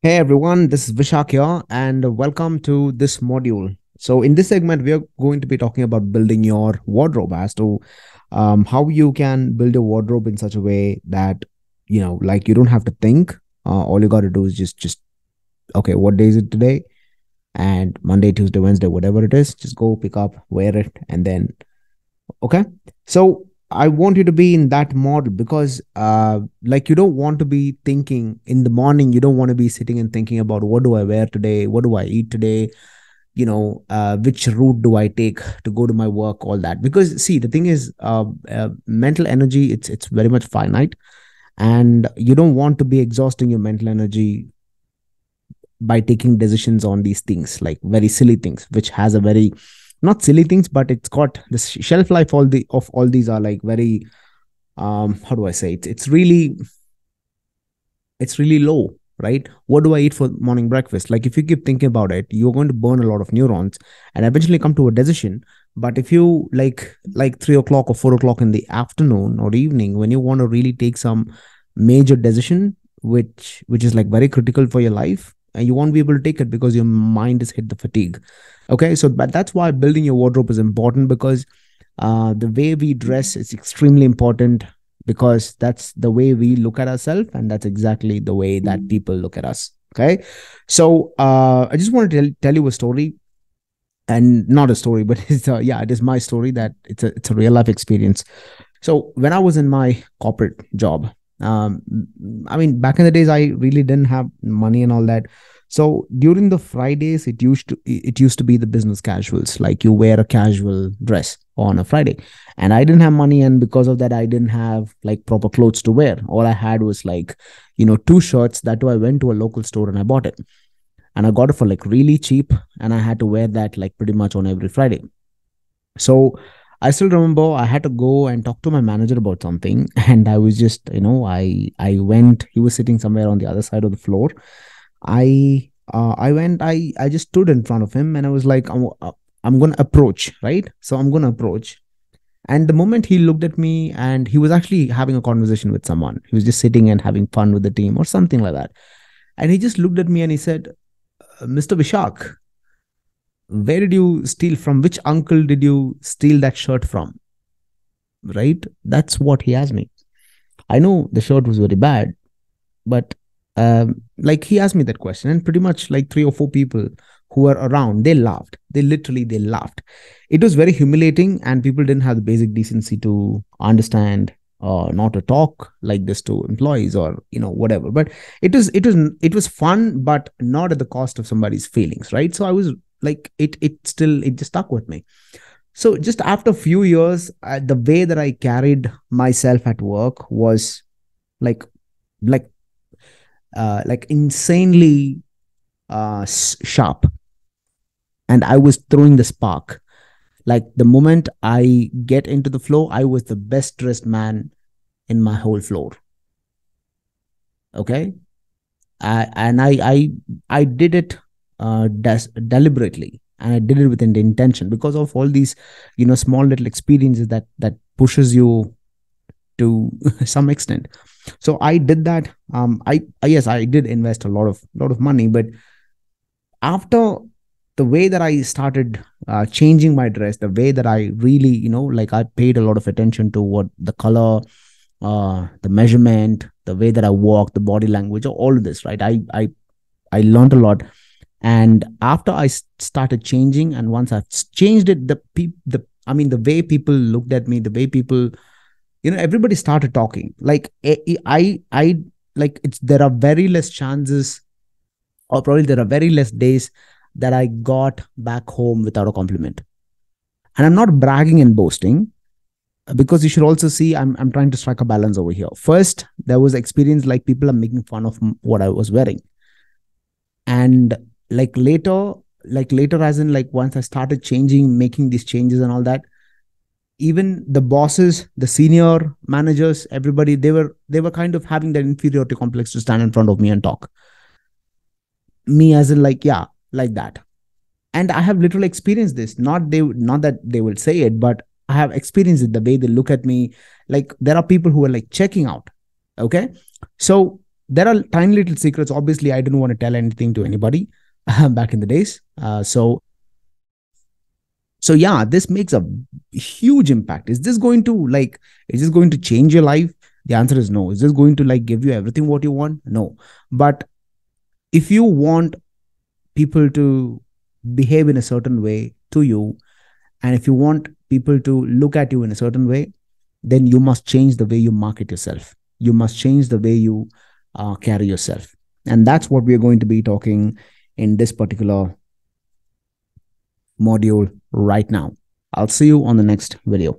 Hey everyone, this is Vishak here, and welcome to this module. So, in this segment, we are going to be talking about building your wardrobe as to how you can build a wardrobe in such a way that like you don't have to think. All you got to do is just okay, what day is it today? And Monday, Tuesday, Wednesday, whatever it is, just go pick up, wear it, and then okay. So I want you to be in that model because like you don't want to be thinking in the morning. You don't want to be sitting and thinking about what do I wear today, what do I eat today, which route do I take to go to my work, all that. Because see, the thing is, mental energy, it's very much finite, and you don't want to be exhausting your mental energy by taking decisions on these things, like very silly things, which has a very, not silly things, but it's got the shelf life of all these are like very, how do I say it, it's really low, right? What do I eat for morning breakfast? Like if you keep thinking about it, you're going to burn a lot of neurons and eventually come to a decision. But if you like 3 o'clock or 4 o'clock in the afternoon or evening, when you want to really take some major decision, which is like very critical for your life, and you won't be able to take it because your mind has hit the fatigue. Okay, so but that's why building your wardrobe is important, because the way we dress is extremely important, because that's the way we look at ourselves, and that's exactly the way that people look at us. Okay, so I just want to tell you a story, and not a story, but it is my story, that it's a real life experience. So when I was in my corporate job, um, I mean, back in the days, I really didn't have money and all that. So during the Fridays, it used to be the business casuals, like you wear a casual dress on a Friday, and I didn't have money, and because of that, I didn't have like proper clothes to wear. All I had was like, two shirts. That too, I went to a local store and I bought it, and I got it for like really cheap, and I had to wear that like pretty much on every Friday. So I still remember I had to go and talk to my manager about something, and I was just, I went. He was sitting somewhere on the other side of the floor. I went. I just stood in front of him, and I was like, I'm gonna approach, right? So I'm gonna approach. And the moment he looked at me, and he was actually having a conversation with someone, he was just sitting and having fun with the team or something like that. And he just looked at me and he said, "Mr. Vishak, where did you steal from? Which uncle did you steal that shirt from?" Right? That's what he asked me. I know the shirt was very bad, but like he asked me that question, and pretty much like three or four people who were around, they laughed. They laughed. It was very humiliating, and people didn't have the basic decency to understand not to talk like this to employees, or whatever. But it was fun, but not at the cost of somebody's feelings, right? So I was like, it just stuck with me. So just after a few years, the way that I carried myself at work was like like like insanely sharp, and I was throwing the spark. Like the moment I get into the flow, I was the best dressed man in my whole floor. Okay, and I did it deliberately, and I did it with the intention, because of all these small little experiences that pushes you to some extent. So I did that. Yes, I did invest a lot of money, but after the way that I started changing my dress, the way that I really, like I paid a lot of attention to what the color, the measurement, the way that I walk, the body language, all of this, right? I learned a lot. And after I started changing, and once I've changed it, the way people looked at me, the way people, everybody started talking. Like I like it's there are very less chances, or probably there are very less days that I got back home without a compliment. And I'm not bragging and boasting, because you should also see, I'm trying to strike a balance over here. First, there was experience like people are making fun of what I was wearing. And like later, as in like once I started changing, making these changes and all that, even the bosses, the senior managers, everybody, they were kind of having that inferiority complex to stand in front of me and talk. Me as in like, yeah, like that. And I have literally experienced this. Not that they will say it, but I have experienced it, the way they look at me. Like there are people who are like checking out. Okay. So there are tiny little secrets. Obviously, I didn't want to tell anything to anybody back in the days. So yeah, this makes a huge impact. Is this going to like, is this going to change your life? The answer is no. Is this going to like give you everything what you want? No. But if you want people to behave in a certain way to you, and if you want people to look at you in a certain way, then you must change the way you market yourself. You must change the way you carry yourself. And that's what we're going to be talking in this particular module right now. I'll see you on the next video.